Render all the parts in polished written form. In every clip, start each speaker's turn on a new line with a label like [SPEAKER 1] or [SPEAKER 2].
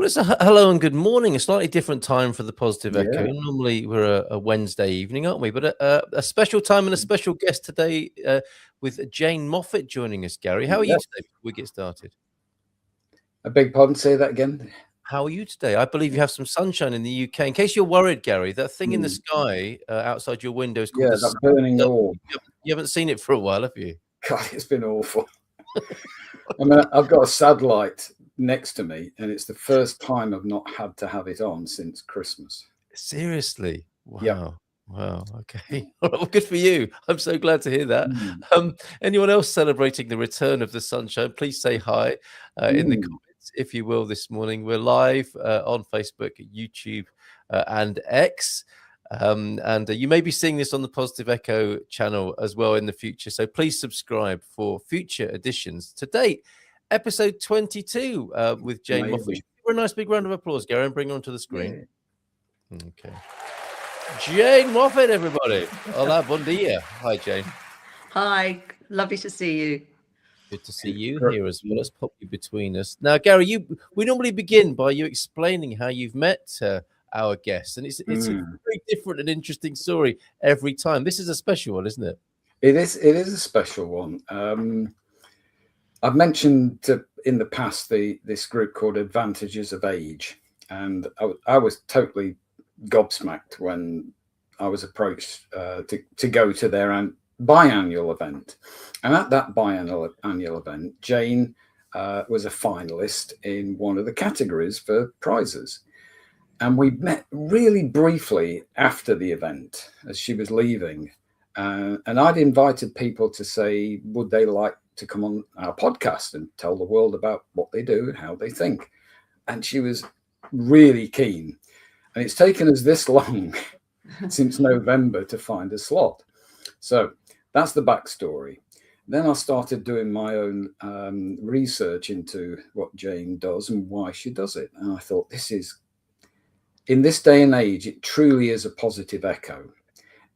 [SPEAKER 1] it's a hello and good morning. A slightly different time for the Positive Echo.
[SPEAKER 2] Yeah.
[SPEAKER 1] Normally we're a Wednesday evening, aren't we? But a special time and a special guest today with Jane Moffett joining us. Gary, how are you today before we get started?
[SPEAKER 2] I beg pardon, say that again.
[SPEAKER 1] How are you today? I believe you have some sunshine in the UK. In case you're worried, Gary, that thing in the sky outside your window is called the
[SPEAKER 2] that
[SPEAKER 1] sun.
[SPEAKER 2] burning orb.
[SPEAKER 1] You haven't seen it for a while, have you?
[SPEAKER 2] God, it's been awful. I mean, I've got a satellite next to me, and it's the first time I've not had to have it on since Christmas.
[SPEAKER 1] Seriously? Wow.
[SPEAKER 2] Yep.
[SPEAKER 1] Wow. Okay. Well, good for you. I'm so glad to hear that. Anyone else celebrating the return of the sunshine? Please say hi in the comments, if you will, this morning. We're live on Facebook, YouTube, and X. And you may be seeing this on the Positive Echo channel as well in the future. So please subscribe for future editions. To date, episode 22 with Jane Moffett. Give her a nice big round of applause, Gary, and bring her onto the screen. Yeah. Okay. Jane Moffett, everybody. Hola, bon dia. Hi, Jane.
[SPEAKER 3] Hi, lovely to see you.
[SPEAKER 1] Good to see you here as well. Let's pop you between us. Now, Gary, we normally begin by you explaining how you've met our guests, and it's a very different and interesting story every time. This is a special one, isn't it?
[SPEAKER 2] It is a special one. I've mentioned in the past this group called Advantages of Age, and I was totally gobsmacked when I was approached to go to their biannual event. And at that biannual event, Jane was a finalist in one of the categories for prizes. And we met really briefly after the event as she was leaving. And I'd invited people to say, would they like to come on our podcast and tell the world about what they do and how they think? And she was really keen. And it's taken us this long since November to find a slot. So that's the backstory. Then I started doing my own research into what Jane does and why she does it. And I thought, in this day and age, it truly is a positive echo.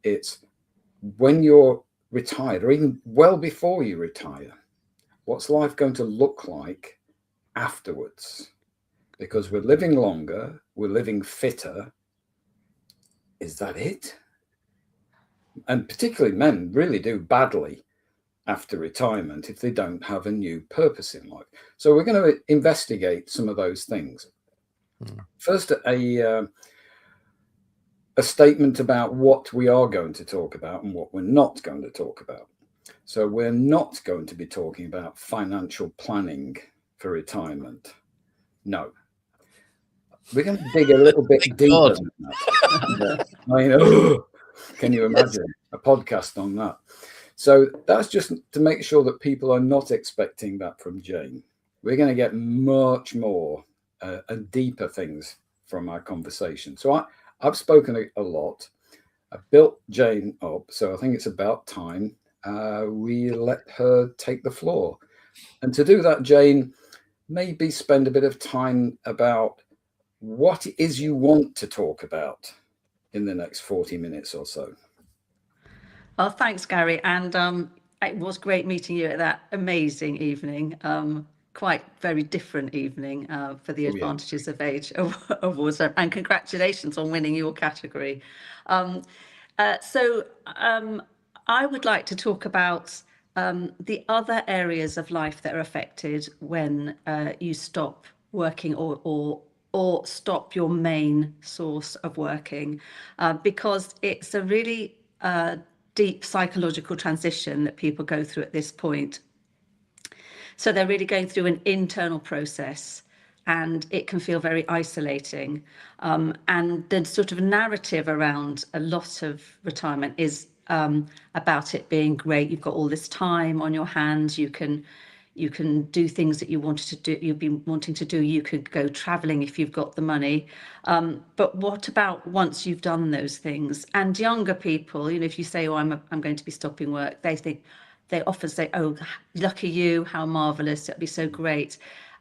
[SPEAKER 2] It's when you're retired, or even well before you retire, what's life going to look like afterwards? Because we're living longer, we're living fitter. Is that it? And particularly men really do badly after retirement if they don't have a new purpose in life. So we're going to investigate some of those things. First, a statement about what we are going to talk about and what we're not going to talk about. So we're not going to be talking about financial planning for retirement. No. We're going to dig a little bit deeper than that. I know. Can you imagine a podcast on that? So that's just to make sure that people are not expecting that from Jane. We're going to get much more and deeper things from our conversation. So I've spoken a lot. I've built Jane up. So I think it's about time we let her take the floor. And to do that, Jane, maybe spend a bit of time about what it is you want to talk about in the next 40 minutes or so.
[SPEAKER 3] Oh, thanks, Gary. And it was great meeting you at that amazing evening, quite very different evening for the Advantages of Age Awards. And congratulations on winning your category. So I would like to talk about the other areas of life that are affected when you stop working or stop your main source of working, because it's a really deep psychological transition that people go through at this point. So they're really going through an internal process, and it can feel very isolating. And the sort of narrative around a lot of retirement is about it being great. You've got all this time on your hands. You can do things that you've been wanting to do. You could go traveling if you've got the money. But what about once you've done those things? And younger people, if you say, oh, I'm going to be stopping work, they often say, oh, lucky you, how marvelous, it'll be so great.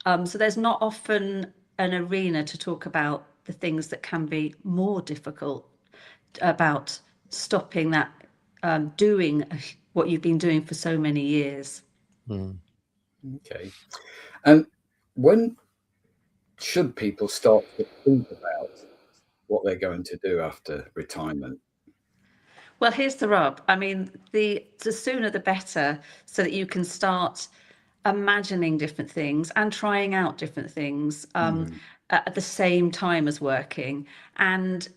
[SPEAKER 3] So there's not often an arena to talk about the things that can be more difficult about stopping that, doing what you've been doing for so many years.
[SPEAKER 2] Okay. And when should people start to think about what they're going to do after retirement?
[SPEAKER 3] Well, here's the rub. I mean, the sooner the better, so that you can start imagining different things and trying out different things at the same time as working, and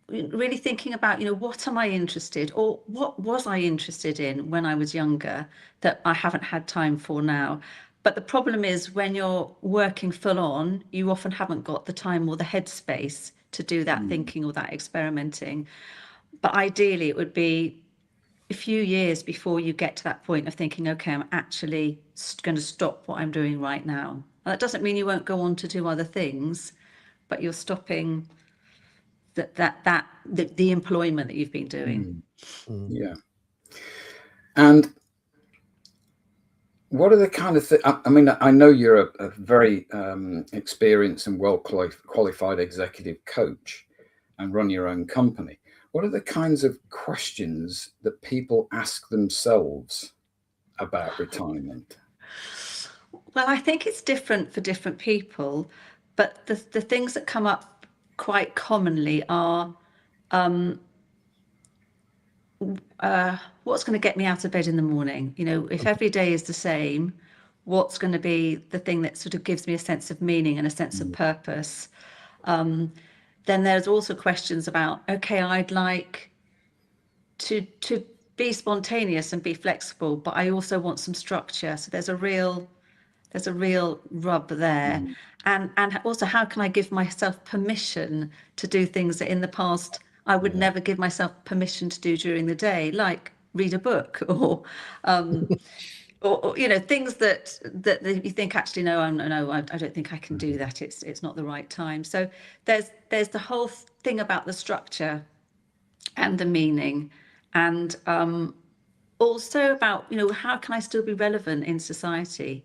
[SPEAKER 3] really thinking about, what am I interested, or what was I interested in when I was younger that I haven't had time for now. But the problem is, when you're working full on, you often haven't got the time or the headspace to do that thinking or that experimenting. But ideally, it would be a few years before you get to that point of thinking, okay, I'm actually going to stop what I'm doing right now. And that doesn't mean you won't go on to do other things, but you're stopping the employment that you've been doing.
[SPEAKER 2] Yeah. And what are the kind of things? I mean, I know you're a very experienced and well qualified executive coach and run your own company. What are the kinds of questions that people ask themselves about retirement?
[SPEAKER 3] Well, I think it's different for different people, but the things that come up quite commonly are, what's going to get me out of bed in the morning? If every day is the same, what's going to be the thing that sort of gives me a sense of meaning and a sense of purpose? Then there's also questions about, okay, I'd like to be spontaneous and be flexible, but I also want some structure. So there's a real rub there. And also, how can I give myself permission to do things that in the past I would never give myself permission to do during the day, like read a book or things that you think, actually, no, I don't think I can do that. It's not the right time. So there's the whole thing about the structure and the meaning, and also about, how can I still be relevant in society?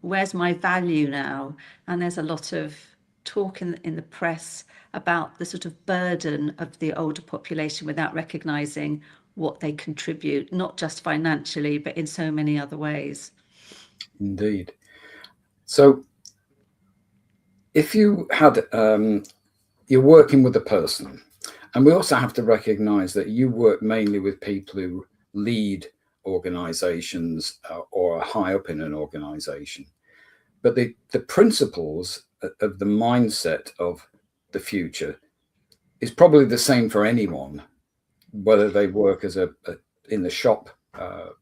[SPEAKER 3] Where's my value now? And there's a lot of talk in the press about the sort of burden of the older population without recognizing what they contribute, not just financially, but in so many other ways.
[SPEAKER 2] Indeed. So if you had, you're working with a person, and we also have to recognize that you work mainly with people who lead organizations or are high up in an organization. But the principles of the mindset of the future is probably the same for anyone, whether they work as in the shop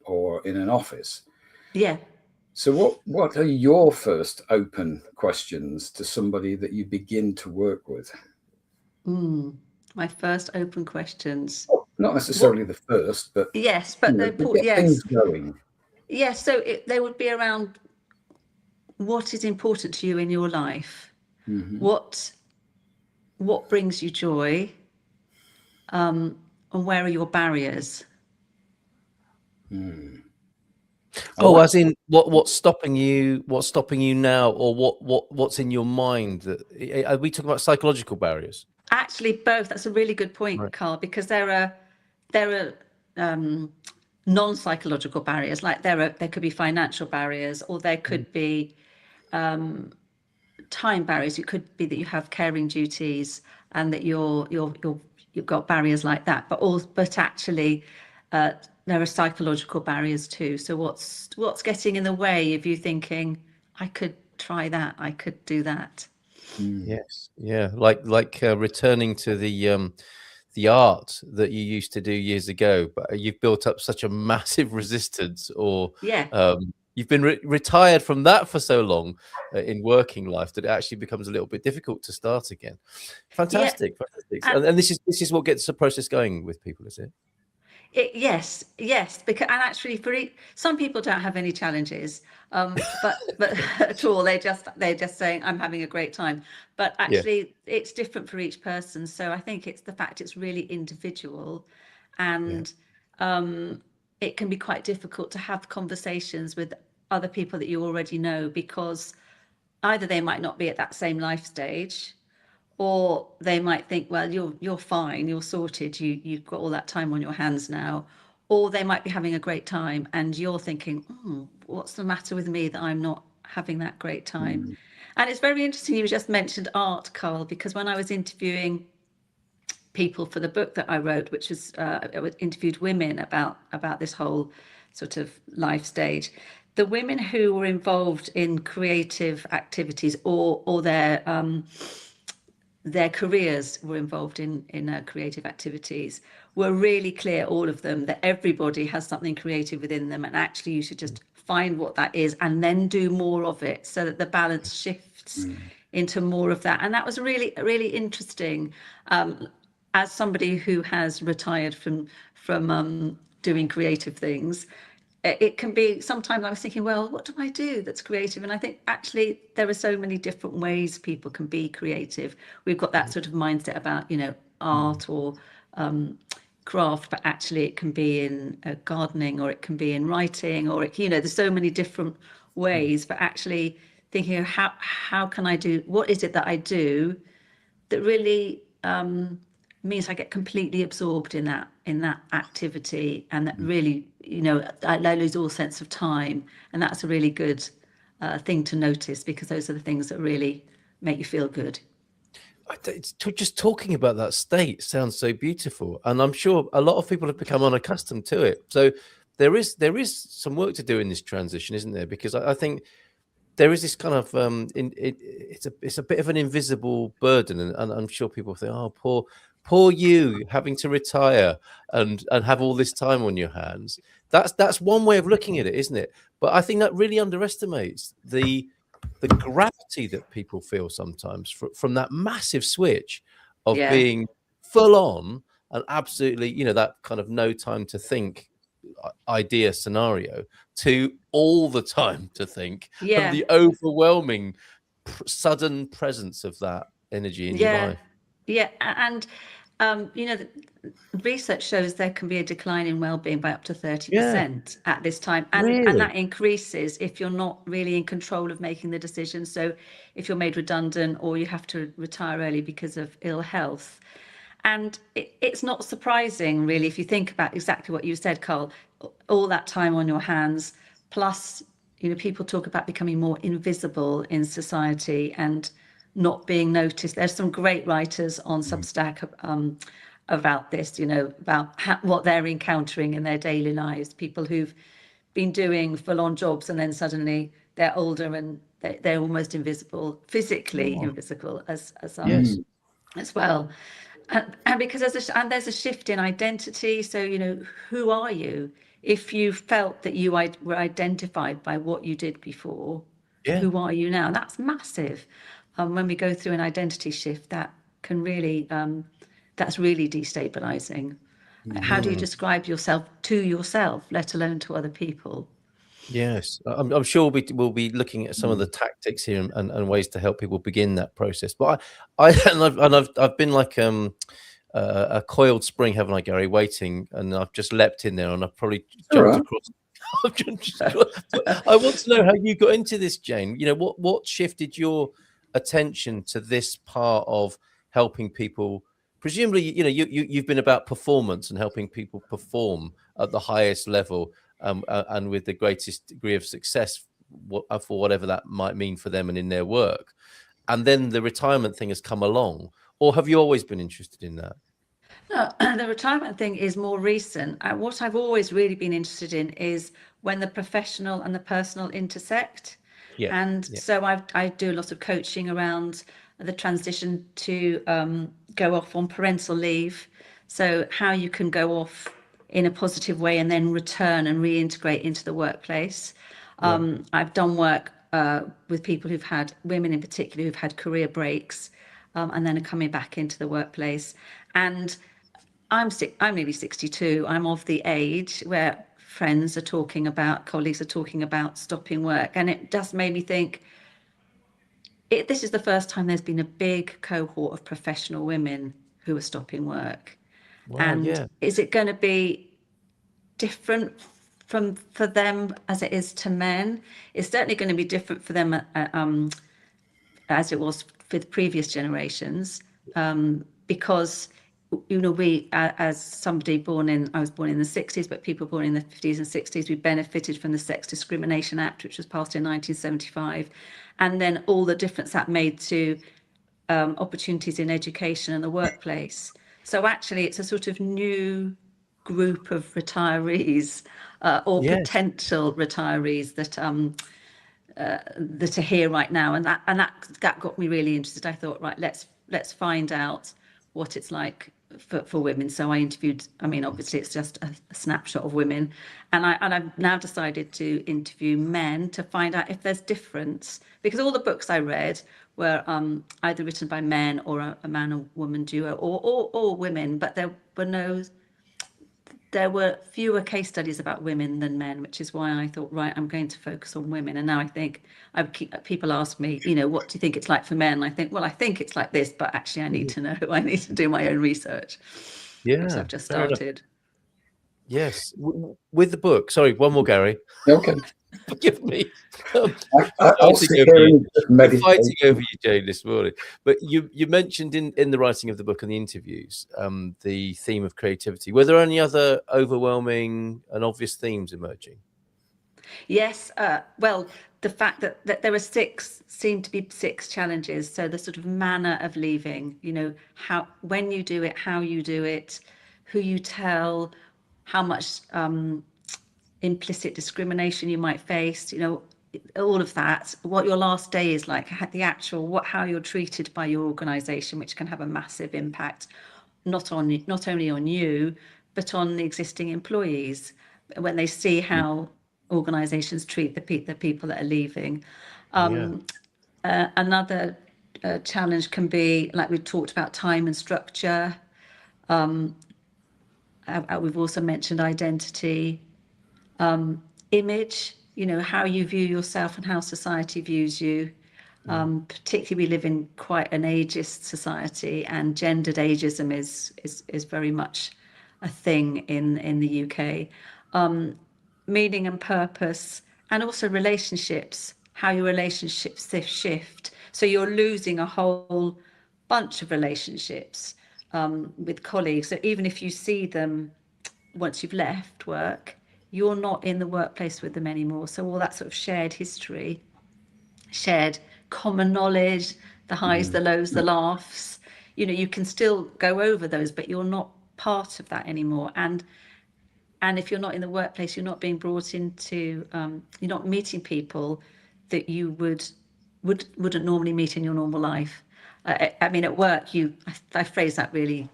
[SPEAKER 2] or in an office.
[SPEAKER 3] Yeah.
[SPEAKER 2] So what are your first open questions to somebody that you begin to work with?
[SPEAKER 3] My first open questions.
[SPEAKER 2] Well, not necessarily the first, but
[SPEAKER 3] yes, but
[SPEAKER 2] they get things going.
[SPEAKER 3] Yes, so they would be around what is important to you in your life, what brings you joy, and where are your barriers?
[SPEAKER 1] As in what's stopping you now, or what's in your mind? Are we talking about psychological barriers?
[SPEAKER 3] Actually, both. That's a really good point, right, Carl, because there are non-psychological barriers, like there could be financial barriers, or there could be time barriers. It could be that you have caring duties and that you've got barriers like that, but actually there are psychological barriers too. So what's getting in the way of you thinking, I could try that, I could do that?
[SPEAKER 1] Yes, yeah, like returning to the art that you used to do years ago, but you've built up such a massive resistance, or you've been retired from that for so long in working life that it actually becomes a little bit difficult to start again. Fantastic. And this is what gets the process going with people, is it?
[SPEAKER 3] Yes, because, and actually some people don't have any challenges, but at all. They're just saying, I'm having a great time. But actually, it's different for each person. So I think it's the fact it's really individual, and it can be quite difficult to have conversations with other people that you already know, because either they might not be at that same life stage, or they might think, well, you're fine, you're sorted, you've got all that time on your hands now. Or they might be having a great time and you're thinking, what's the matter with me that I'm not having that great time. And it's very interesting you just mentioned art, Carl, because when I was interviewing people for the book that I wrote, which was I interviewed women about this whole sort of life stage, the women who were involved in creative activities or their careers were involved in creative activities were really clear, all of them, that everybody has something creative within them, and actually you should just find what that is and then do more of it, so that the balance shifts into more of that. And that was really, really interesting. As somebody who has retired from doing creative things, it can be, sometimes I was thinking, well, what do I do that's creative? And I think actually there are so many different ways people can be creative. We've got that sort of mindset about, art or craft, but actually it can be in gardening, or it can be in writing, or there's so many different ways. But actually thinking, how can I do, what is it that I do that really means I get completely absorbed in that activity, and that really, I lose all sense of time. And that's a really good thing to notice, because those are the things that really make you feel good.
[SPEAKER 1] Just talking about that state sounds so beautiful, and I'm sure a lot of people have become unaccustomed to it. So there is some work to do in this transition, isn't there? Because I think there is this kind of it's a bit of an invisible burden, and I'm sure people think, oh, poor you, having to retire and have all this time on your hands. That's one way of looking at it, isn't it? But I think that really underestimates the gravity that people feel sometimes from that massive switch of being full on and absolutely, that kind of no time to think idea scenario, to all the time to think, and the overwhelming sudden presence of that energy in your life.
[SPEAKER 3] And the research shows there can be a decline in well-being by up to 30% at this time, and that increases if you're not really in control of making the decision. So if you're made redundant, or you have to retire early because of ill health. And it's not surprising, really, if you think about exactly what you said, Carl, all that time on your hands, plus, people talk about becoming more invisible in society and not being noticed. There's some great writers on Substack about this, about what they're encountering in their daily lives. People who've been doing full-on jobs, and then suddenly they're older and they're almost invisible, physically invisible as well. And because there's a shift in identity. So, who are you? If you felt that you were identified by what you did before, who are you now? That's massive. When we go through an identity shift, that can really, that's really destabilizing. How do you describe yourself to yourself, let alone to other people?
[SPEAKER 1] Yes, I'm sure we'll be looking at some of the tactics here and ways to help people begin that process. But I've been like a coiled spring, haven't I, Gary? Waiting, and I've just leapt in there, and I've probably jumped across. I want to know how you got into this, Jane. What shifted your attention to this part of helping people? Presumably, you've been about performance and helping people perform at the highest level, and with the greatest degree of success for whatever that might mean for them and in their work. And then the retirement thing has come along, or have you always been interested in that?
[SPEAKER 3] No, the retirement thing is more recent. What I've always really been interested in is when the professional and the personal intersect. So I do a lot of coaching around the transition to go off on parental leave. So how you can go off in a positive way and then return and reintegrate into the workplace. I've done work with people women in particular, who've had career breaks and then are coming back into the workplace. And I'm nearly 62. I'm of the age where colleagues are talking about stopping work. And it just made me think, this is the first time there's been a big cohort of professional women who are stopping work. Is it going to be different for them as it is to men? It's certainly going to be different for them as it was for the previous generations, because you know, we, as somebody I was born in the 60s, but people born in the 50s and 60s, we benefited from the Sex Discrimination Act, which was passed in 1975, and then all the difference that made to opportunities in education and the workplace. So actually, it's a sort of new group of retirees or potential retirees that are here right now, and that got me really interested. I thought, right, let's find out what it's like for women. So I interviewed, I mean, obviously it's just a snapshot of women, and I've now decided to interview men to find out if there's difference, because all the books I read were either written by men or a man or woman duo, or women, but there were fewer case studies about women than men, which is why I thought, right, I'm going to focus on women. And now I think people ask me, you know, what do you think it's like for men? And I think, well, I think it's like this, but actually I need to know. I need to do my own research, which I've just started.
[SPEAKER 1] Yes, with the book. Sorry, one more, Gary.
[SPEAKER 2] Okay.
[SPEAKER 1] Forgive me.
[SPEAKER 2] I'll sit here and meditate.
[SPEAKER 1] Fighting over you, Jane, this morning. But you mentioned in the writing of the book and the interviews the theme of creativity. Were there any other overwhelming and obvious themes emerging?
[SPEAKER 3] Yes. Well, the fact that there were seemed to be six challenges. So the sort of manner of leaving, you know, when you do it, how you do it, who you tell, how much implicit discrimination you might face, you know, all of that, what your last day is like, how you're treated by your organization, which can have a massive impact not only on you, but on the existing employees when they see how organizations treat the people that are leaving. Another challenge can be, like we talked about, time and structure. We've also mentioned identity, image, you know, how you view yourself and how society views you. Particularly, we live in quite an ageist society, and gendered ageism is very much a thing in the UK. Meaning and purpose, and also relationships, how your relationships shift. So you're losing a whole bunch of relationships with colleagues. So even if you see them once you've left work, you're not in the workplace with them anymore. So all that sort of shared history, shared common knowledge, the highs, the lows, the laughs, you know, you can still go over those, but you're not part of that anymore. And if you're not in the workplace, you're not being brought into, you're not meeting people that you wouldn't normally meet in your normal life. I mean, at work, I phrase that really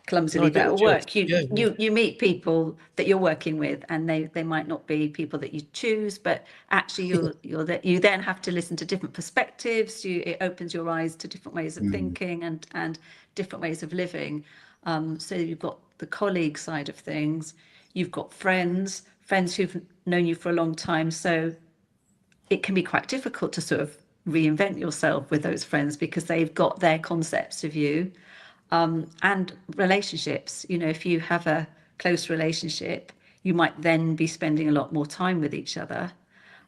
[SPEAKER 3] clumsily, but at work you meet people that you're working with, and they might not be people that you choose, but actually you then have to listen to different perspectives. It opens your eyes to different ways of thinking and different ways of living. So you've got the colleague side of things, you've got friends who've known you for a long time, so it can be quite difficult to sort of reinvent yourself with those friends because they've got their concepts of you. And relationships, you know, if you have a close relationship, you might then be spending a lot more time with each other.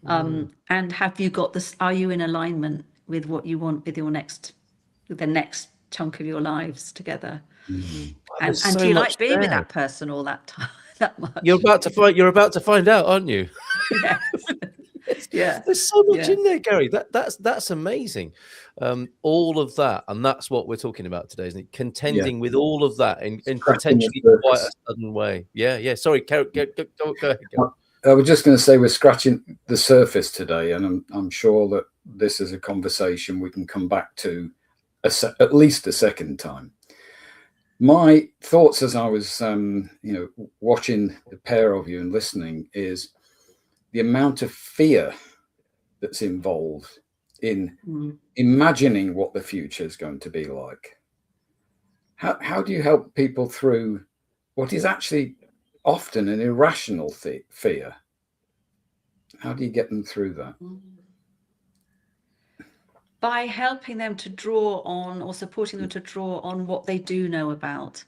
[SPEAKER 3] And have you got this? Are you in alignment with what you want with the next chunk of your lives together? And do you like being with that person all that time, that much?
[SPEAKER 1] You're about to find out, aren't you?
[SPEAKER 3] Yes. Yeah.
[SPEAKER 1] There's so much in there, Gary. That's amazing. All of that, and that's what we're talking about today, isn't it? Contending with all of that in potentially quite a sudden way. Yeah. Sorry, go ahead.
[SPEAKER 2] I was just going to say we're scratching the surface today, and I'm sure that this is a conversation we can come back to at least a second time. My thoughts as I was, watching the pair of you and listening is the amount of fear that's involved in imagining what the future is going to be like. How do you help people through what is actually often an irrational fear? How do you get them through that?
[SPEAKER 3] By helping them to draw on, or supporting them to draw on what they do know about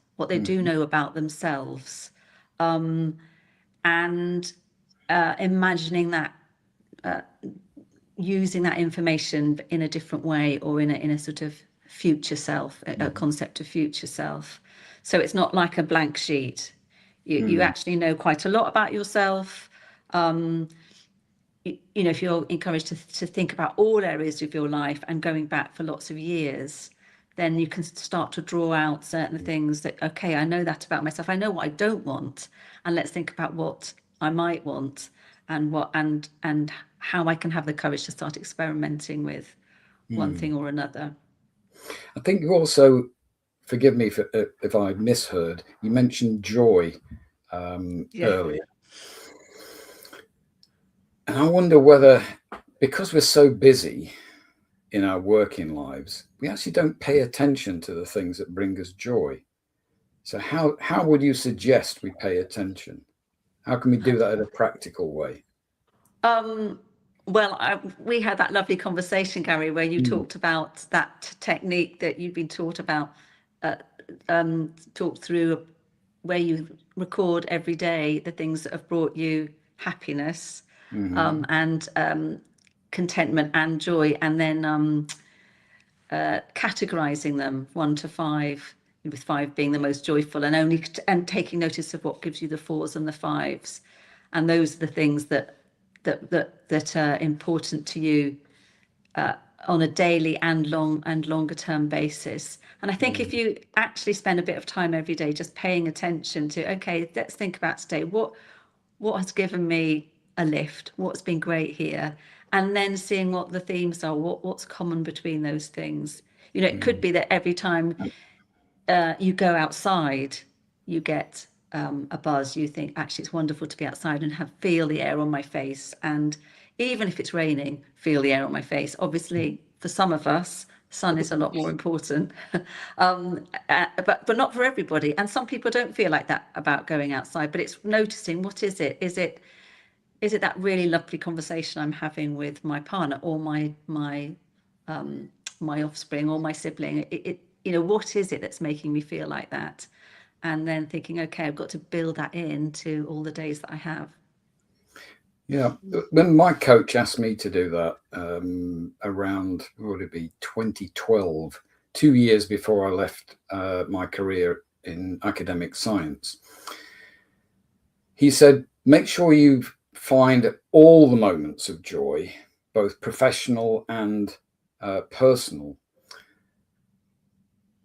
[SPEAKER 3] themselves, and imagining that, using that information in a different way, or in a sort of future self, a concept of future self. So it's not like a blank sheet. You actually know quite a lot about yourself. You know, if you're encouraged to think about all areas of your life and going back for lots of years, then you can start to draw out certain things that, okay, I know that about myself. I know what I don't want, and let's think about what I might want, and what and how I can have the courage to start experimenting with one thing or another.
[SPEAKER 2] I think you also, forgive me if I misheard, you mentioned joy earlier. And I wonder whether, because we're so busy in our working lives, we actually don't pay attention to the things that bring us joy. So how would you suggest we pay attention? How can we do that in a practical way?
[SPEAKER 3] Well, we had that lovely conversation, Gary, where you talked about that technique that you've been taught about, talked through, where you record every day the things that have brought you happiness, and contentment and joy, and then categorizing them 1 to 5, with 5 being the most joyful, and taking notice of what gives you the 4s and the 5s, and those are the things that are important to you on a daily and longer term basis. And I think if you actually spend a bit of time every day just paying attention to, okay, let's think about today, what has given me a lift, what's been great here, and then seeing what the themes are, what's common between those things. You know, it could be that every time you go outside, you get a buzz. You think, actually, it's wonderful to be outside and feel the air on my face. And even if it's raining, feel the air on my face. Obviously, for some of us, sun is a lot more important, but not for everybody. And some people don't feel like that about going outside. But it's noticing, what is it? Is it that really lovely conversation I'm having with my partner, or my offspring, or my sibling? You know, what is it that's making me feel like that? And then thinking, okay, I've got to build that into all the days that I have.
[SPEAKER 2] Yeah, when my coach asked me to do that around, what would it be, 2012, 2 years before I left my career in academic science, he said, make sure you find all the moments of joy, both professional and personal,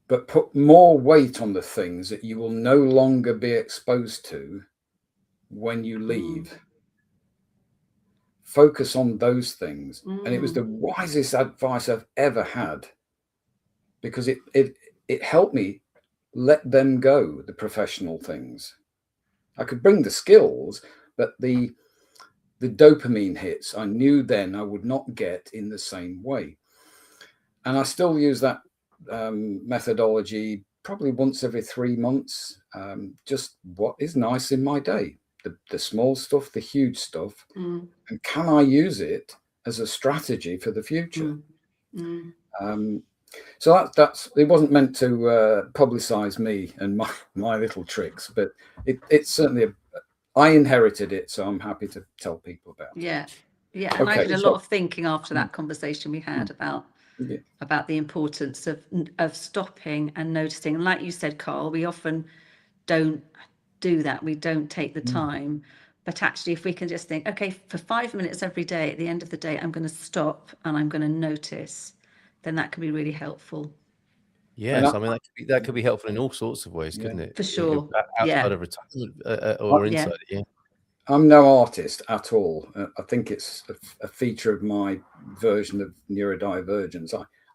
[SPEAKER 2] but put more weight on the things that you will no longer be exposed to when you leave. Focus on those things. And it was the wisest advice I've ever had, because it helped me let them go, the professional things. I could bring the skills, but the dopamine hits I knew then I would not get in the same way. And I still use that methodology probably once every 3 months. Just what is nice in my day, the small stuff, the huge stuff, and can I use it as a strategy for the future? So that's it. Wasn't meant to publicize me and my little tricks, but it's certainly I inherited it, so I'm happy to tell people about it.
[SPEAKER 3] Yeah, and I did a lot of thinking after that conversation we had about the importance of stopping and noticing. And like you said, Carl, we often don't do that. We don't take the time. But actually, if we can just think, okay, for 5 minutes every day, at the end of the day, I'm going to stop and I'm going to notice, then that can be really helpful.
[SPEAKER 1] Yes, I mean, that could be helpful in all sorts of ways, couldn't it?
[SPEAKER 3] For sure.
[SPEAKER 1] Outside of retirement or inside it, yeah.
[SPEAKER 2] I'm no artist at all. I think it's a feature of my version of neurodivergence.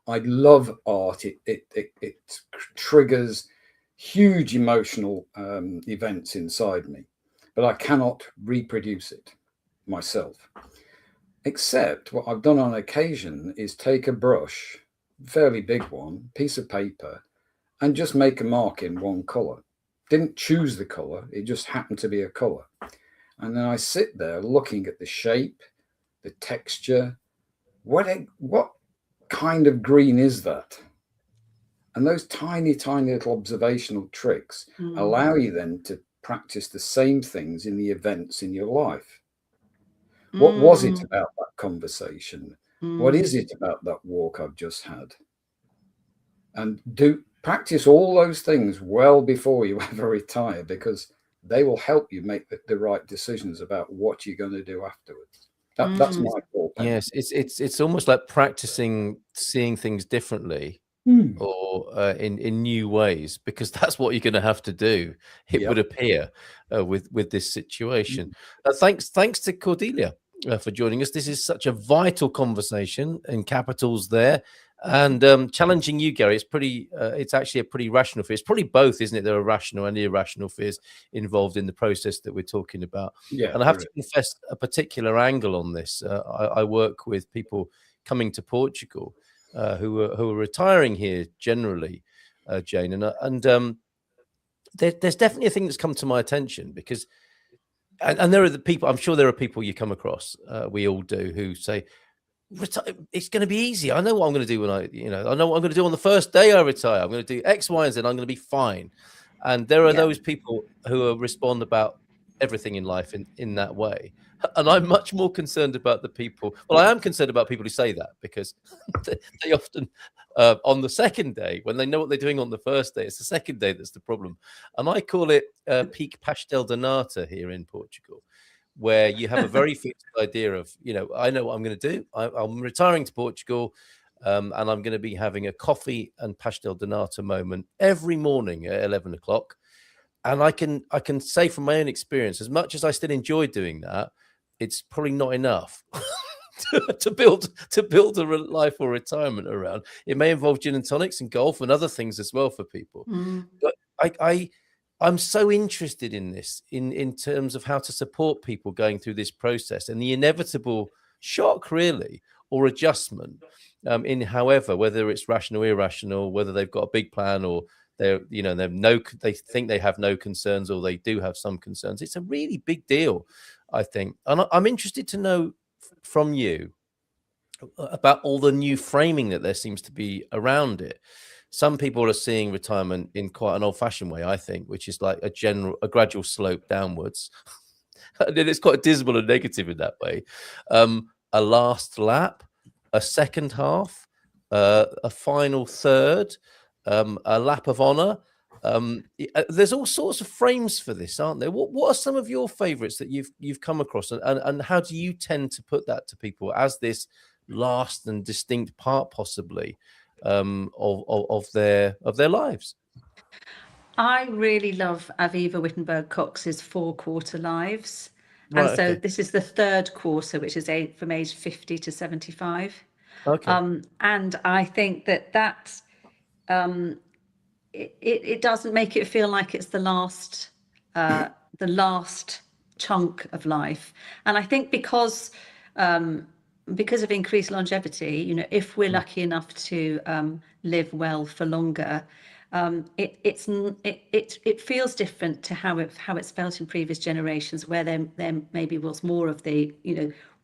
[SPEAKER 2] I love art. It triggers huge emotional events inside me, but I cannot reproduce it myself. Except what I've done on occasion is take a brush, fairly big one, piece of paper, and just make a mark in one color. Didn't choose the color, it just happened to be a color. And then I sit there looking at the shape, the texture. What kind of green is that? And those tiny, tiny little observational tricks allow you then to practice the same things in the events in your life. What was it about that conversation? What is it about that walk I've just had? And practice all those things well before you ever retire, because they will help you make the right decisions about what you're going to do afterwards. That's my thought.
[SPEAKER 1] Yes, it's almost like practicing seeing things differently or in new ways, because that's what you're going to have to do. It would appear with this situation. Thanks to Cordelia for joining us. This is such a vital conversation, and capitals there. And challenging you, Gary, it's actually a pretty rational fear. It's probably both, isn't it? There are rational and irrational fears involved in the process that we're talking about.
[SPEAKER 2] Yeah,
[SPEAKER 1] and I have to confess a particular angle on this. I work with people coming to Portugal who are retiring here generally, Jane, and there's definitely a thing that's come to my attention, because and there are the people, I'm sure there are people you come across, we all do, who say, it's going to be easy. I know what I'm going to do when I know what I'm going to do on the first day I retire. I'm going to do X, Y, and Z. I'm going to be fine. And there are those people who respond about everything in life in that way. And I'm much more concerned about the people. Well, I am concerned about people who say that, because they often, on the second day, when they know what they're doing on the first day, it's the second day that's the problem. And I call it peak pastel de nata here in Portugal, where you have a very fixed idea of, I know what I'm going to do. I'm retiring to Portugal, and I'm going to be having a coffee and pastel de nata moment every morning at 11 o'clock. And I can say from my own experience, as much as I still enjoy doing that, it's probably not enough to build a life or retirement around. It may involve gin and tonics and golf and other things as well for people. But I'm so interested in this, in terms of how to support people going through this process and the inevitable shock, really, or adjustment in however, whether it's rational, irrational, whether they've got a big plan or they think they have no concerns, or they do have some concerns. It's a really big deal, I think. And I'm interested to know from you about all the new framing that there seems to be around it. Some people are seeing retirement in quite an old-fashioned way, I think, which is like a gradual slope downwards. And it's quite dismal and negative in that way. A last lap, a second half, a final third, a lap of honor. There's all sorts of frames for this, aren't there? What are some of your favorites that you've come across, and how do you tend to put that to people as this last and distinct part, possibly, of their lives?
[SPEAKER 3] I really love Aviva Wittenberg-Cox's 4-quarter lives.
[SPEAKER 1] Right,
[SPEAKER 3] and so
[SPEAKER 1] okay.
[SPEAKER 3] this is the 3rd quarter, which is from age 50 to 75.
[SPEAKER 1] Okay.
[SPEAKER 3] And I think that it doesn't make it feel like it's the last chunk of life. And I think because of increased longevity, if we're lucky enough to live well for longer, it feels different to how it's felt in previous generations, where there maybe was more of the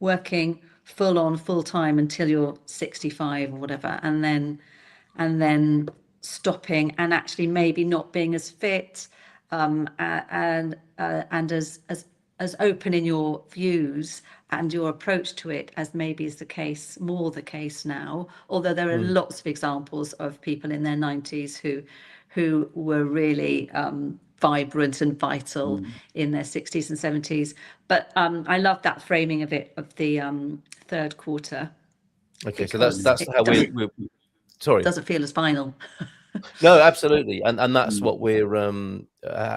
[SPEAKER 3] working full time until you're 65 or whatever, and then stopping, and actually maybe not being as fit and as open in your views and your approach to it as maybe is more the case now. Although there are lots of examples of people in their 90s who were really vibrant and vital in their 60s and 70s. But I love that framing of it, of the 3rd quarter.
[SPEAKER 1] Okay, so that's how we're sorry.
[SPEAKER 3] It doesn't feel as final.
[SPEAKER 1] No, absolutely, and that's what we're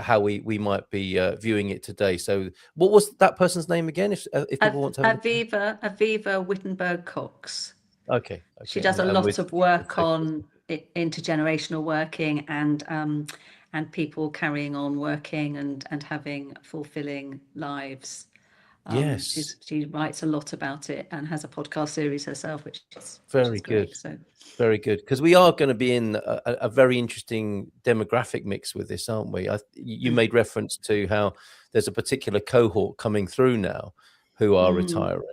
[SPEAKER 1] how we might be viewing it today. So, what was that person's name again? If people want to have
[SPEAKER 3] Aviva Wittenberg-Cox.
[SPEAKER 1] Okay.
[SPEAKER 3] She does a lot of work on intergenerational working and people carrying on working and having fulfilling lives.
[SPEAKER 1] Yes,
[SPEAKER 3] she writes a lot about it and has a podcast series herself, which is
[SPEAKER 1] very good.
[SPEAKER 3] Great, so.
[SPEAKER 1] Very good, because we are going to be in a very interesting demographic mix with this, aren't we? You made reference to how there's a particular cohort coming through now who are retiring,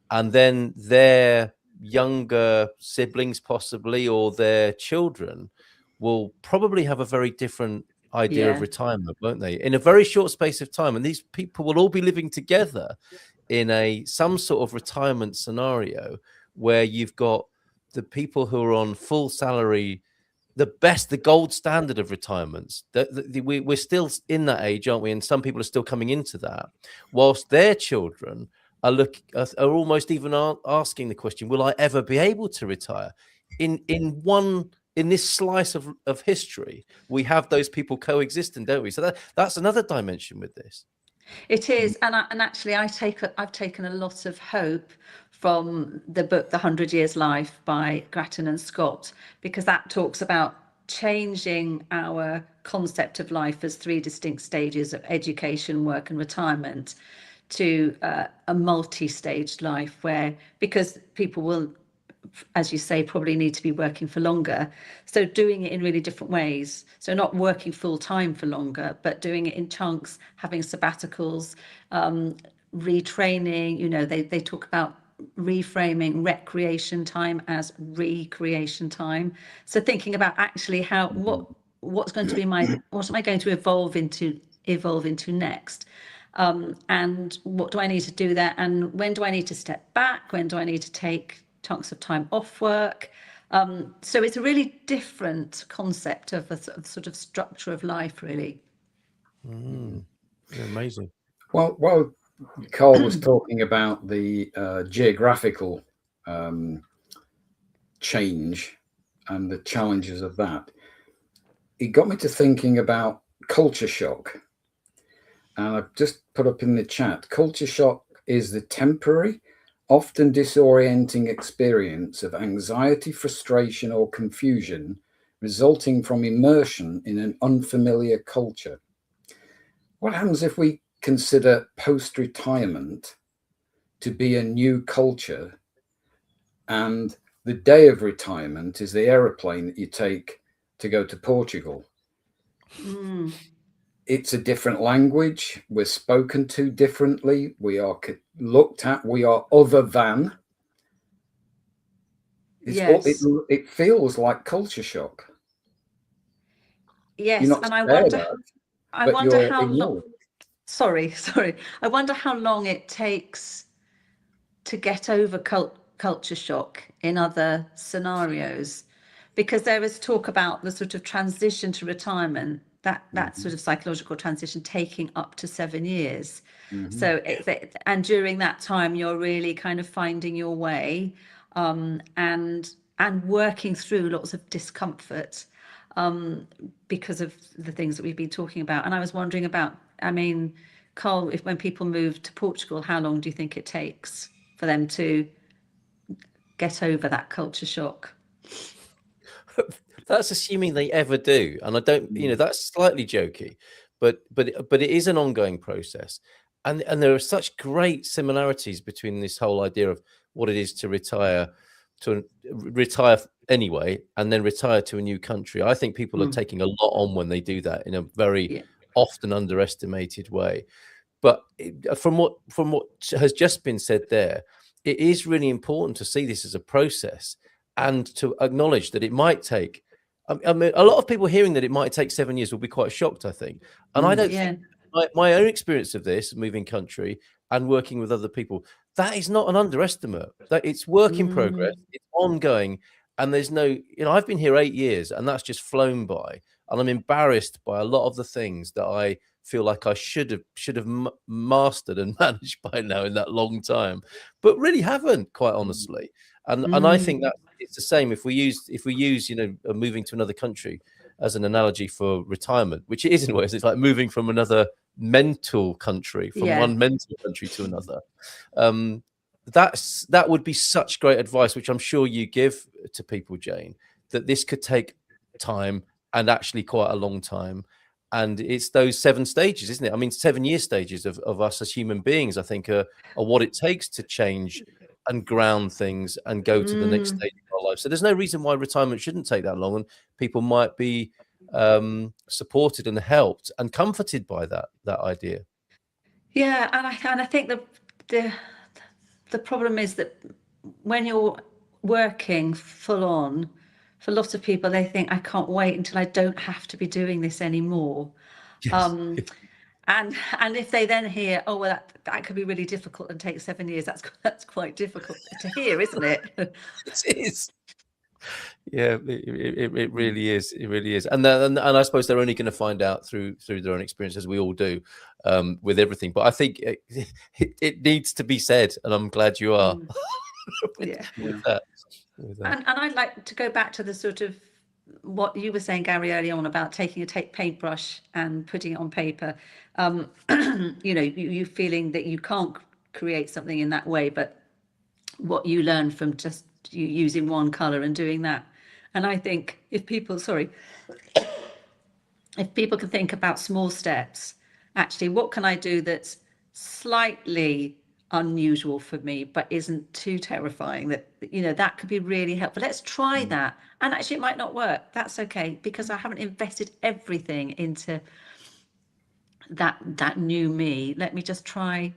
[SPEAKER 1] and then their younger siblings, possibly, or their children, will probably have a very different idea of retirement, won't they? In a very short space of time, and these people will all be living together in some sort of retirement scenario where you've got the people who are on full salary the gold standard of retirements. We're still in that age, aren't we? And some people are still coming into that, whilst their children are almost even asking the question, will I ever be able to retire? In this slice of history, we have those people coexisting, don't we? So that's another dimension with this.
[SPEAKER 3] It is, and actually, I've taken a lot of hope from the book The 100 Years Life by Grattan and Scott, because that talks about changing our concept of life as 3 distinct stages of education, work, and retirement to a multi-staged life, where, because people will, as you say, probably need to be working for longer. So doing it in really different ways. So not working full time for longer, but doing it in chunks, having sabbaticals, retraining. You know, they talk about reframing recreation time as recreation time. So thinking about actually what am I going to evolve into next? And what do I need to do there? And when do I need to step back? When do I need to take chunks of time off work? So it's a really different concept of a sort of structure of life, really.
[SPEAKER 1] Amazing.
[SPEAKER 2] Well, while Carl was talking about the geographical change and the challenges of that, it got me to thinking about culture shock. And I've just put up in the chat, culture shock is the temporary, often disorienting experience of anxiety, frustration, or confusion resulting from immersion in an unfamiliar culture. What happens if we consider post-retirement to be a new culture, and the day of retirement is the aeroplane that you take to go to Portugal? It's a different language. We're spoken to differently. We are looked at. We are other than.
[SPEAKER 3] Yes.
[SPEAKER 2] It feels like culture shock.
[SPEAKER 3] Yes, and I wonder how long. Sorry. I wonder how long it takes to get over culture shock in other scenarios, because there is talk about the sort of transition to retirement, that sort of psychological transition taking up to 7 years. So and during that time you're really kind of finding your way, and working through lots of discomfort because of the things that we've been talking about. And I was wondering about, I mean, Carl, when people move to Portugal, how long do you think it takes for them to get over that culture shock?
[SPEAKER 1] That's assuming they ever do, and I don't. That's slightly jokey, but it is an ongoing process, and there are such great similarities between this whole idea of what it is to retire anyway, and then retire to a new country. I think people are taking a lot on when they do that in a very often underestimated way. But from what has just been said there, it is really important to see this as a process and to acknowledge that it might take. I mean, a lot of people hearing that it might take 7 years will be quite shocked, I think. And I don't think my own experience of this, moving country and working with other people, that is not an underestimate. That it's work in progress, it's ongoing, and there's no. I've been here 8 years, and that's just flown by. And I'm embarrassed by a lot of the things that I feel like I should have mastered and managed by now in that long time, but really haven't, quite honestly. And I think that it's the same if we use moving to another country as an analogy for retirement, which it is in ways. It's like moving from another mental country, from one mental country to another. That would be such great advice, which I'm sure you give to people, Jane, that this could take time, and actually quite a long time. And it's those 7 stages, isn't it? I mean, 7-year stages of us as human beings, I think, are what it takes to change and ground things and go to the next stage of our life. So there's no reason why retirement shouldn't take that long, and people might be supported and helped and comforted by that idea.
[SPEAKER 3] Yeah, and I think the problem is that when you're working full on, for lots of people, they think, I can't wait until I don't have to be doing this anymore.
[SPEAKER 1] Yes.
[SPEAKER 3] And if they then hear, oh well, that could be really difficult and take 7 years, that's quite difficult to hear, isn't it?
[SPEAKER 1] It is. Yeah, it really is. It really is. And I suppose they're only going to find out through their own experience, as we all do, with everything. But I think it needs to be said, and I'm glad you are. With that.
[SPEAKER 3] And I'd like to go back to the sort of what you were saying, Gary, earlier on about taking a paintbrush and putting it on paper. You feeling that you can't create something in that way, but what you learn from just you using one color and doing that. And I think if people can think about small steps, actually, what can I do that's slightly unusual for me but isn't too terrifying, that could be really helpful. Let's try that, and actually it might not work. That's okay, because I haven't invested everything into that new me. Let me just try.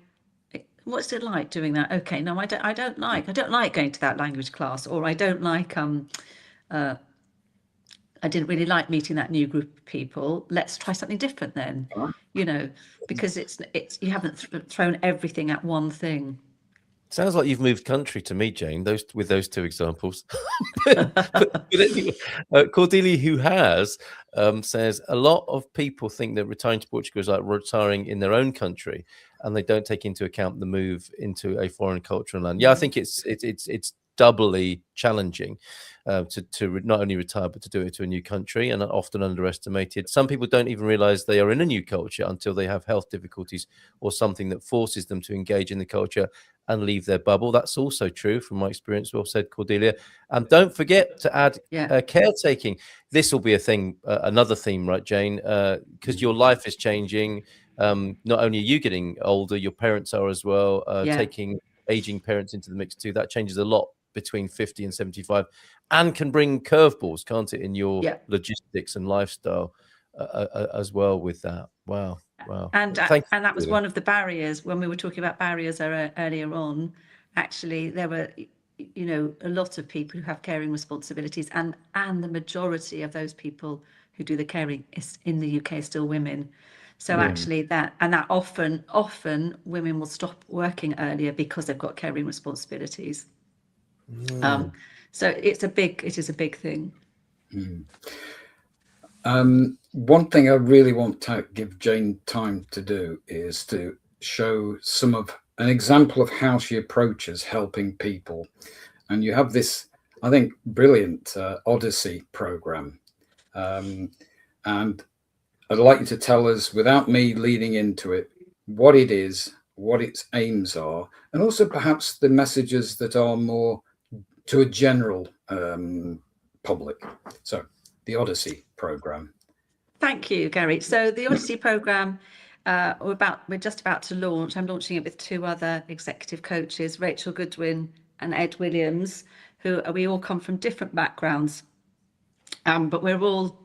[SPEAKER 3] What's it like doing that? Okay, no, I don't like going to that language class, or I don't like I didn't really like meeting that new group of people. Let's try something different then, because it's you haven't thrown everything at one thing.
[SPEAKER 1] Sounds like you've moved country to me, Jane, with those two examples. but anyway, Cordelia, who has, says a lot of people think that retiring to Portugal is like retiring in their own country, and they don't take into account the move into a foreign culture and land. Yeah, I think it's doubly challenging to not only retire but to do it to a new country, and often underestimated. Some people don't even realize they are in a new culture until they have health difficulties or something that forces them to engage in the culture and leave their bubble. That's also true from my experience. Well said, Cordelia. And don't forget to add caretaking. This will be a thing, another theme, right, Jane? Because your life is changing. Not only are you getting older, your parents are as well. Taking aging parents into the mix too, that changes a lot between 50 and 75, and can bring curveballs, can't it, in your logistics and lifestyle as well with that. Wow.
[SPEAKER 3] And that was one of the barriers when we were talking about barriers earlier on. Actually, there were a lot of people who have caring responsibilities, and the majority of those people who do the caring in the UK are still women. So actually that often women will stop working earlier because they've got caring responsibilities. So it is a big thing.
[SPEAKER 2] One thing I really want to give Jane time to do is to show an example of how she approaches helping people. And you have this, I think, brilliant Odyssey program. And I'd like you to tell us, without me leading into it, what it is, what its aims are, and also perhaps the messages that are more to a general public. So the Odyssey program.
[SPEAKER 3] Thank you, Gary. So the Odyssey program, we're just about to launch. I'm launching it with two other executive coaches, Rachel Goodwin and Ed Williams, we all come from different backgrounds, but we're all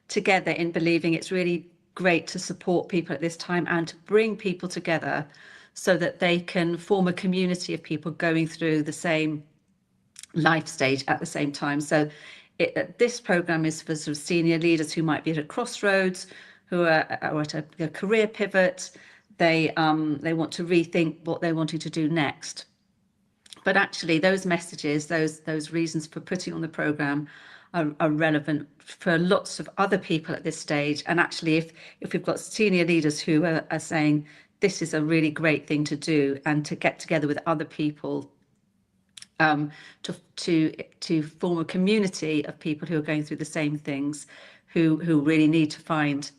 [SPEAKER 3] together in believing it's really great to support people at this time and to bring people together so that they can form a community of people going through the same life stage at the same time. So this program is for sort of senior leaders who might be at a crossroads, who are at a career pivot. They want to rethink what they're wanting to do next. But actually, those messages, those reasons for putting on the program are relevant for lots of other people at this stage. And actually, if we've got senior leaders who are saying this is a really great thing to do, and to get together with other people to form a community of people who are going through the same things, who really need to find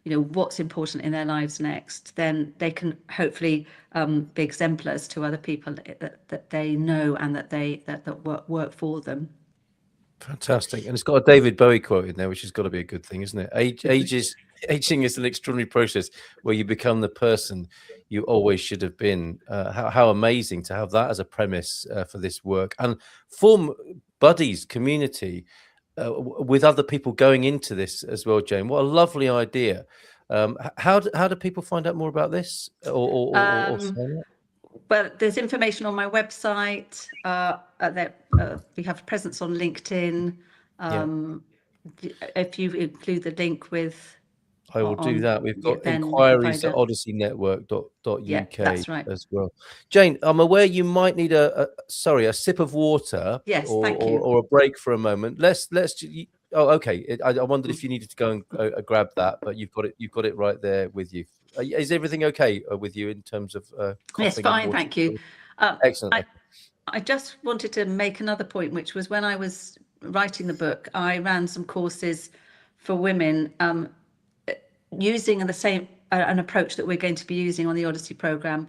[SPEAKER 3] what's important in their lives next, then they can hopefully be exemplars to other people that they know and that work for them.
[SPEAKER 1] Fantastic. And it's got a David Bowie quote in there, which has got to be a good thing, isn't it? Aging is an extraordinary process where you become the person you always should have been. How amazing to have that as a premise for this work, and form buddies, community with other people going into this as well, Jane. What a lovely idea. How do people find out more about this or sign up?
[SPEAKER 3] Well, there's information on my website. We have a presence on LinkedIn. If you include the link with
[SPEAKER 1] I will do that. We've got
[SPEAKER 3] then
[SPEAKER 1] inquiries at odysseynetwork.uk
[SPEAKER 3] yeah, that's right.
[SPEAKER 1] as well. Jane, I'm aware you might need a sip of water,
[SPEAKER 3] yes, thank you.
[SPEAKER 1] or a break for a moment. Oh, okay. I wondered if you needed to go and grab that, but you've got it right there with you. Is everything okay with you in terms of coughing?
[SPEAKER 3] Yes, fine,
[SPEAKER 1] and water?
[SPEAKER 3] thank you.
[SPEAKER 1] Excellent.
[SPEAKER 3] I just wanted to make another point, which was when I was writing the book, I ran some courses for women using the same an approach that we're going to be using on the Odyssey program,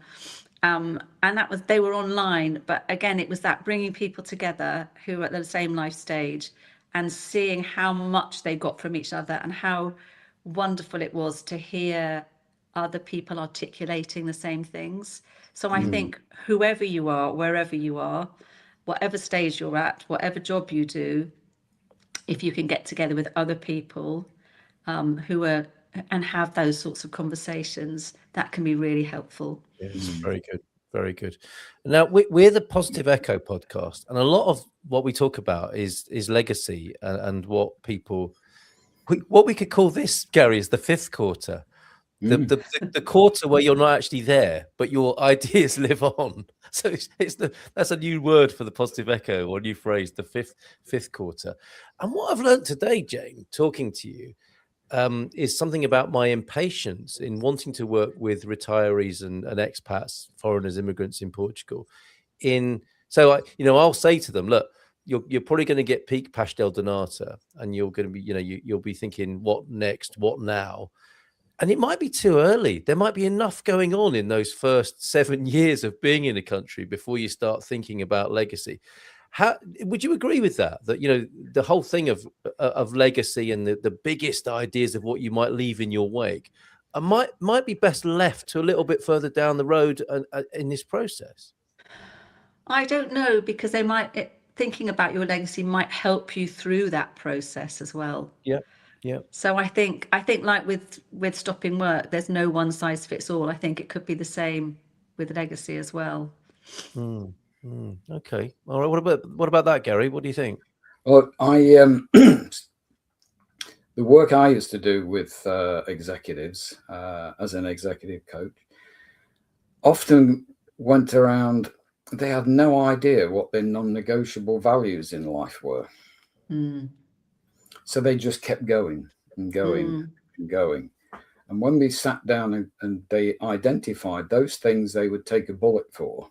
[SPEAKER 3] and they were online, but again it was that bringing people together who are at the same life stage and seeing how much they got from each other and how wonderful it was to hear other people articulating the same things. So I think whoever you are, wherever you are, whatever stage you're at, whatever job you do, if you can get together with other people who are and have those sorts of conversations, that can be really helpful.
[SPEAKER 1] Yes, very good. Very good. Now we're the Positive Echo podcast, and a lot of what we talk about is legacy and what we could call this, Gary, is the fifth quarter. The quarter where you're not actually there, but your ideas live on. So that's a new word for the Positive Echo, or a new phrase, the fifth quarter. And what I've learned today, Jane, talking to you, is something about my impatience in wanting to work with retirees and expats, foreigners, immigrants in Portugal. I'll say to them, look, you're probably going to get peak pastel donata, and you're going to be, you'll be thinking, what next? What now? And it might be too early. There might be enough going on in those first 7 years of being in a country before you start thinking about legacy. How would you agree with that? That the whole thing of legacy and the biggest ideas of what you might leave in your wake might be best left to a little bit further down the road in this process.
[SPEAKER 3] I don't know, because thinking about your legacy might help you through that process as well.
[SPEAKER 1] Yeah. Yeah.
[SPEAKER 3] So I think like with stopping work, there's no one size fits all. I think it could be the same with legacy as well.
[SPEAKER 1] Okay. All right. What about that, Gary? What do you think?
[SPEAKER 2] Well, the work I used to do with executives as an executive coach often went around. They had no idea what their non-negotiable values in life were. So they just kept going and going and going. And when we sat down and they identified those things they would take a bullet for,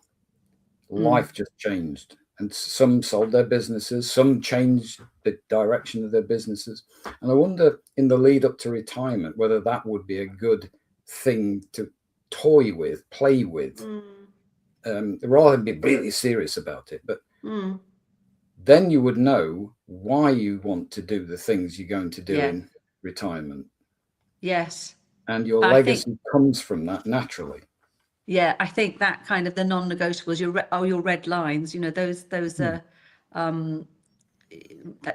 [SPEAKER 2] life just changed. And some sold their businesses, some changed the direction of their businesses. And I wonder, in the lead up to retirement, whether that would be a good thing to toy with, play with, rather than be really serious about it. But then you would know why you want to do the things you're going to do in retirement.
[SPEAKER 3] Yes.
[SPEAKER 2] And your legacy comes from that naturally.
[SPEAKER 3] Yeah, I think that kind of the non-negotiables, your red lines, those are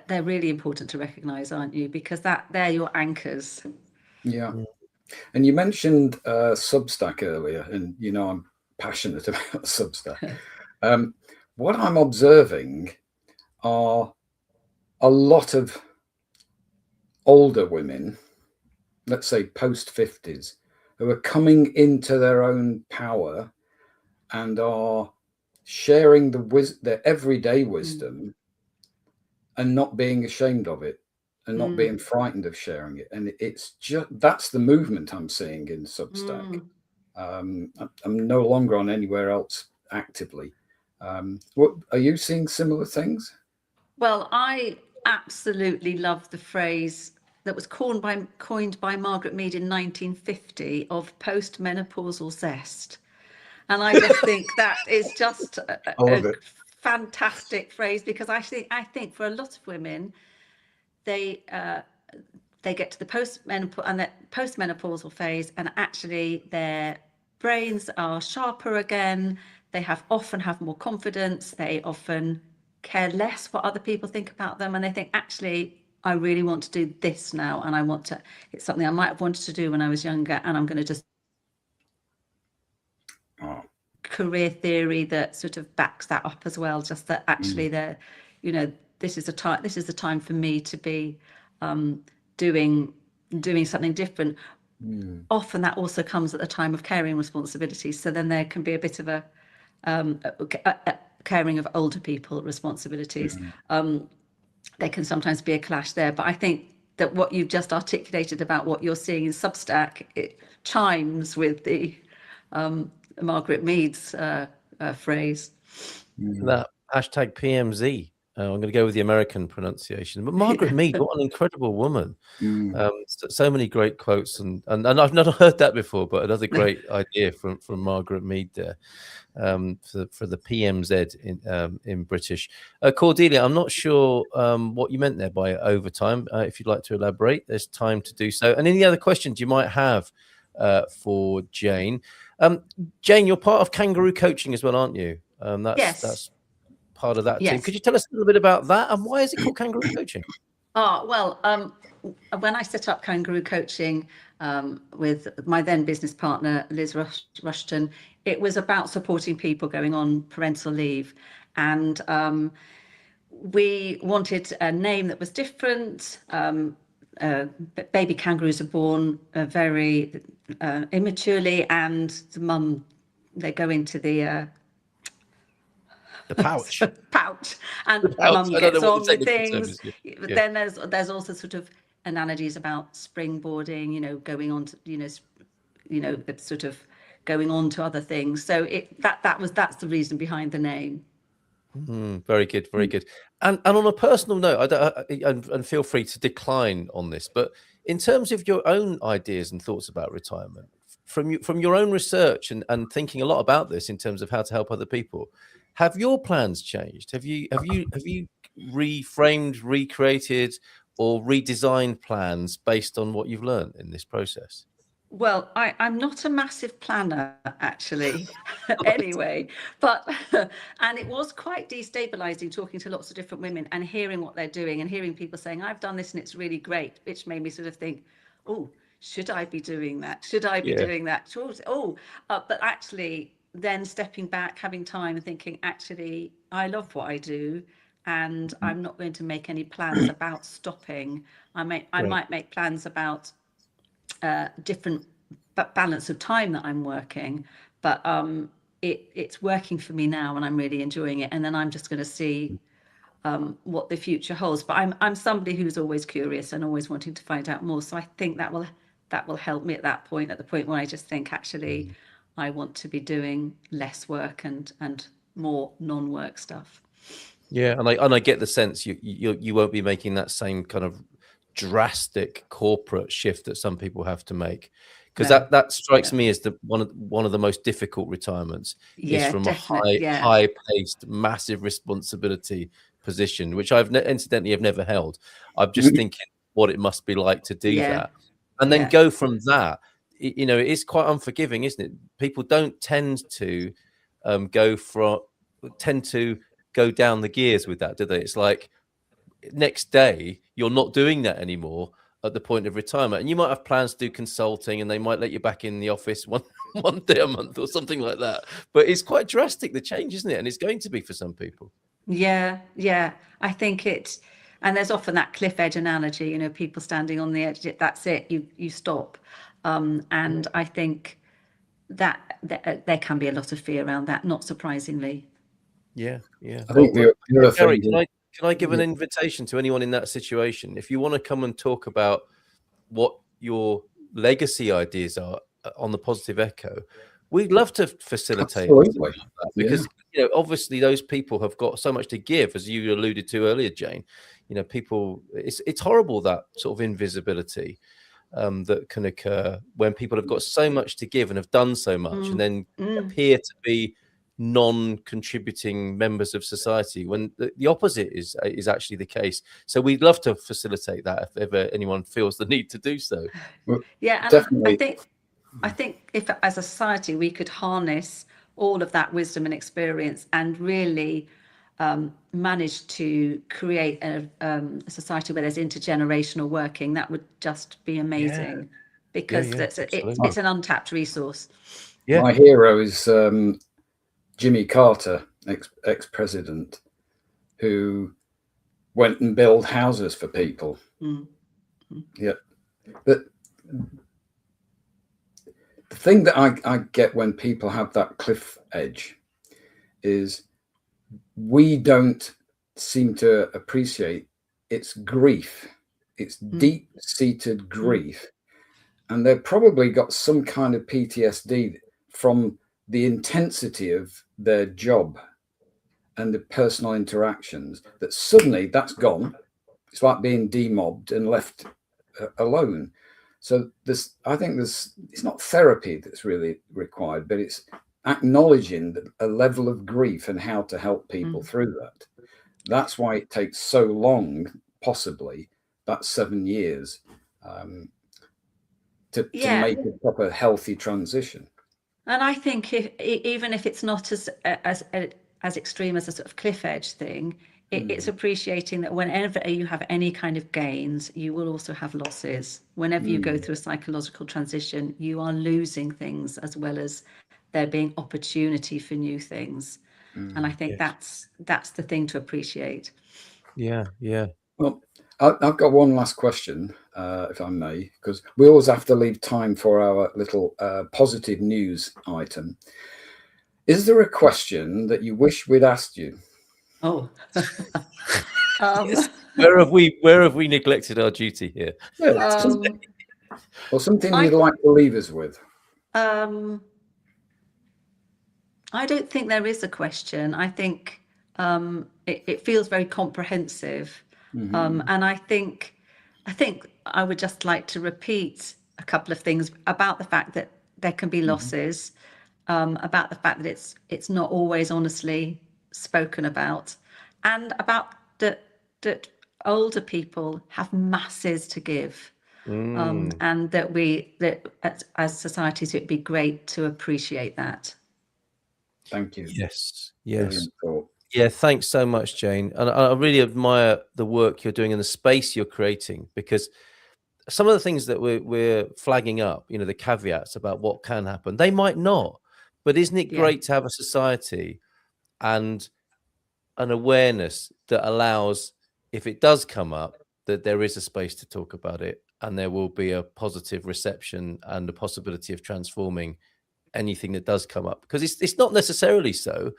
[SPEAKER 3] they're really important to recognize, aren't you? Because they're your anchors.
[SPEAKER 2] Yeah. And you mentioned Substack earlier, and I'm passionate about Substack. What I'm observing are a lot of older women, let's say post 50s, who are coming into their own power and are sharing their everyday wisdom and not being ashamed of it and not being frightened of sharing it. And that's the movement I'm seeing in Substack. I'm no longer on anywhere else actively. What are you seeing? Similar things?
[SPEAKER 3] Well, I absolutely love the phrase that was coined by Margaret Mead in 1950 of postmenopausal zest. And I just think that is just a fantastic phrase, because I think for a lot of women, they get to the postmenopausal phase, and actually their brains are sharper again. They often have more confidence. They often care less what other people think about them, and they think, actually, I really want to do this now, and it's something I might have wanted to do when I was younger, and I'm going to just career theory that sort of backs that up as well. Just that actually this is the time for me to be doing doing something different. Often that also comes at the time of caring responsibilities. So then there can be a bit of a caring of older people responsibilities. There can sometimes be a clash there. But I think that what you've just articulated about what you're seeing in Substack, it chimes with the Margaret Mead's phrase.
[SPEAKER 1] That hashtag PMZ. I'm going to go with the American pronunciation. But Margaret Mead, what an incredible woman. So many great quotes. And I've not heard that before, but another great idea from Margaret Mead there. For the PMZ in British. Cordelia, I'm not sure what you meant there by overtime. If you'd like to elaborate, there's time to do so. And any other questions you might have for Jane. Jane, you're part of Kangaroo Coaching as well, aren't you? That's part of that team. Could you tell us a little bit about that, and why is it called Kangaroo Coaching?
[SPEAKER 3] When I set up Kangaroo Coaching with my then business partner, Liz Rushton, it was about supporting people going on parental leave. And we wanted a name that was different. Baby kangaroos are born very immaturely, and the mum, they go into the
[SPEAKER 1] pouch.
[SPEAKER 3] And mum gets on with things. Then there's also sort of analogies about springboarding, going on to, sort of going on to other things. So that's the reason behind the name.
[SPEAKER 1] Very good, very good. And on a personal note, and feel free to decline on this, but in terms of your own ideas and thoughts about retirement, from your own research and thinking a lot about this in terms of how to help other people, have your plans changed? Have you reframed, recreated, or redesigned plans based on what you've learned in this process?
[SPEAKER 3] Well, I'm not a massive planner, actually, anyway, and it was quite destabilizing talking to lots of different women and hearing what they're doing and hearing people saying, I've done this and it's really great, which made me sort of think, oh, should I be doing that? Should I be doing that? But actually then stepping back, having time and thinking, actually, I love what I do. And I'm not going to make any plans about stopping. I might make plans about different balance of time that I'm working, but it's working for me now and I'm really enjoying it. And then I'm just going to see what the future holds. But I'm somebody who's always curious and always wanting to find out more. So I think that will help me at the point where I just think, actually, I want to be doing less work and more non-work stuff.
[SPEAKER 1] Yeah, and I get the sense you won't be making that same kind of drastic corporate shift that some people have to make, because that strikes me as one of the most difficult retirements is from a high-paced, massive responsibility position, which I've incidentally have never held. I'm just thinking what it must be like to do that, and then go from that. It is quite unforgiving, isn't it? People don't tend to go down the gears with that, do they? It's like next day you're not doing that anymore at the point of retirement, and you might have plans to do consulting and they might let you back in the office one day a month or something like that, but it's quite drastic, the change, isn't it? And it's going to be for some people.
[SPEAKER 3] I think and there's often that cliff edge analogy, people standing on the edge, that's it, you stop, and I think that there can be a lot of fear around that, not surprisingly.
[SPEAKER 1] I
[SPEAKER 2] think
[SPEAKER 1] Gary, can I give an invitation to anyone in that situation? If you want to come and talk about what your legacy ideas are on the Positive Echo, we'd love to facilitate that, because obviously those people have got so much to give, as you alluded to earlier, Jane. People, it's horrible, that sort of invisibility that can occur when people have got so much to give and have done so much, and then appear to be non-contributing members of society, when the opposite is actually the case. So we'd love to facilitate that if ever anyone feels the need to do so.
[SPEAKER 3] And definitely. I think if as a society we could harness all of that wisdom and experience and really manage to create a society where there's intergenerational working, that would just be amazing, because it's an untapped resource.
[SPEAKER 2] My hero is Jimmy Carter, ex-president, who went and built houses for people. But the thing that I get when people have that cliff edge is we don't seem to appreciate its grief, its deep-seated grief. And they've probably got some kind of PTSD from the intensity of their job and the personal interactions, that suddenly that's gone. It's like being demobbed and left alone. So I think it's not therapy that's really required, but it's acknowledging a level of grief and how to help people through that. That's why it takes so long, possibly that 7 years, to make a proper healthy transition.
[SPEAKER 3] And I think even if it's not as extreme as a sort of cliff edge thing, it's appreciating that whenever you have any kind of gains, you will also have losses. Whenever you go through a psychological transition, you are losing things as well as there being opportunity for new things. And I think that's the thing to appreciate.
[SPEAKER 1] Yeah.
[SPEAKER 2] Well, I've got one last question, if I may, because we always have to leave time for our little positive news item. Is there a question that you wish we'd asked you?
[SPEAKER 3] Oh,
[SPEAKER 1] Yes. Where have we neglected our duty here?
[SPEAKER 2] Or something you'd like to leave us with?
[SPEAKER 3] I don't think there is a question. I think it feels very comprehensive, and I think I would just like to repeat a couple of things about the fact that there can be losses, about the fact that it's not always honestly spoken about, and about that older people have masses to give, and that as societies it'd be great to appreciate that.
[SPEAKER 2] Thank you.
[SPEAKER 1] Yes. Yeah, thanks so much, Jane. And I really admire the work you're doing and the space you're creating, because some of the things that we're flagging up, the caveats about what can happen, they might not. But isn't it great to have a society and an awareness that allows, if it does come up, that there is a space to talk about it, and there will be a positive reception and the possibility of transforming anything that does come up? Because it's not necessarily so,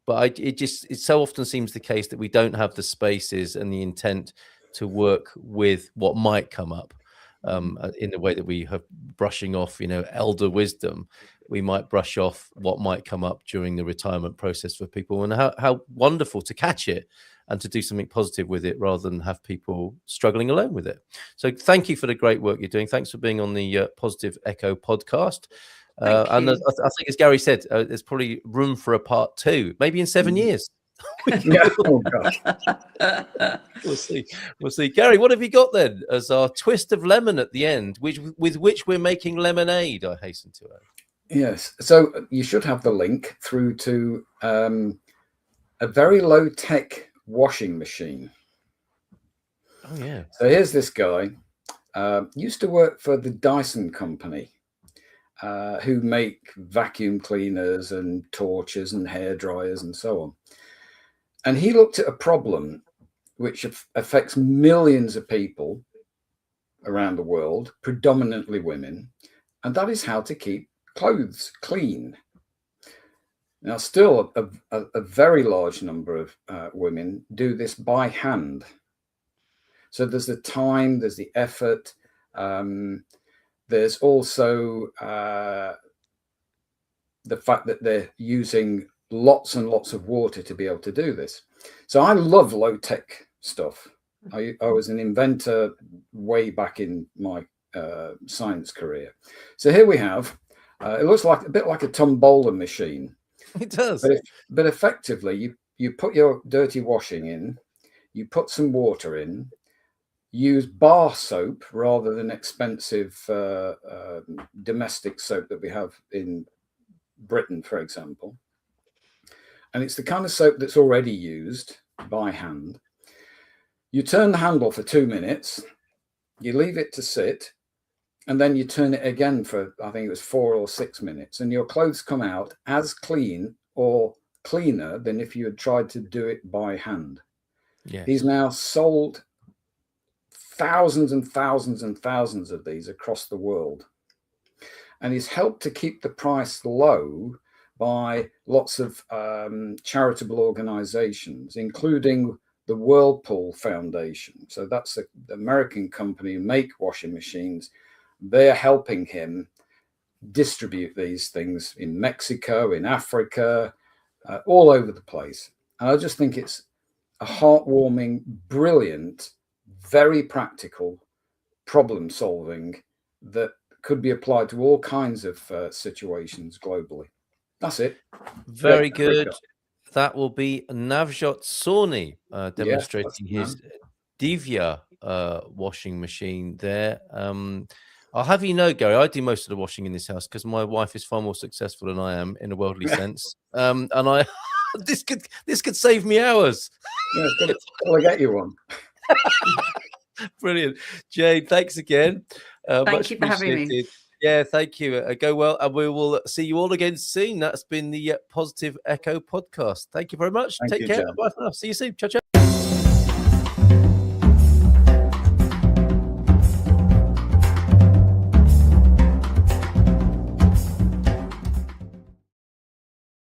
[SPEAKER 1] but it so often seems the case that we don't have the spaces and the intent to work with what might come up, in the way that we have brushing off, elder wisdom. We might brush off what might come up during the retirement process for people, and how wonderful to catch it and to do something positive with it rather than have people struggling alone with it. So thank you for the great work you're doing. Thanks for being on the Positive Echo podcast. And I think, as Gary said, there's probably room for a part 2, maybe in 7 years.
[SPEAKER 2] Oh gosh.
[SPEAKER 1] We'll see. Gary, what have you got then as our twist of lemon at the end, with which we're making lemonade, I hasten to add?
[SPEAKER 2] Yes. So you should have the link through to a very low-tech washing machine.
[SPEAKER 1] Oh yeah.
[SPEAKER 2] So here's this guy, used to work for the Dyson company, who make vacuum cleaners and torches and hair dryers and so on. And he looked at a problem which affects millions of people around the world, predominantly women, and that is how to keep clothes clean. Now, still a very large number of women do this by hand. So there's the time, there's the effort, there's also the fact that they're using lots and lots of water to be able to do this. So I love low-tech stuff. I was an inventor way back in my science career. So here we have, it looks like a bit like a tombola machine.
[SPEAKER 1] It does.
[SPEAKER 2] But effectively, you put your dirty washing in, you put some water in, use bar soap rather than expensive domestic soap that we have in Britain, for example. And it's the kind of soap that's already used by hand. You turn the handle for 2 minutes, you leave it to sit, and then you turn it again for, I think it was 4 or 6 minutes, and your clothes come out as clean or cleaner than if you had tried to do it by hand.
[SPEAKER 1] Yes.
[SPEAKER 2] He's now sold thousands and thousands and thousands of these across the world. And he's helped to keep the price low by lots of charitable organizations, including the Whirlpool Foundation. So that's the American company who make washing machines. They're helping him distribute these things in Mexico, in Africa, all over the place. And I just think it's a heartwarming, brilliant, very practical problem solving that could be applied to all kinds of situations globally. That's it.
[SPEAKER 1] Very good. That will be Navjot Sawhney demonstrating his Divya washing machine there. I'll have you know, Gary, I do most of the washing in this house because my wife is far more successful than I am in a worldly sense. And I this could save me hours.
[SPEAKER 2] Yeah, I'll get you one.
[SPEAKER 1] Brilliant. Jane, thanks again.
[SPEAKER 3] Thank you for having me.
[SPEAKER 1] Yeah, thank you. Go well, and we will see you all again soon. That's been the Positive Echo podcast. Thank you very much. Take care. Bye for now. See you soon. Ciao, ciao.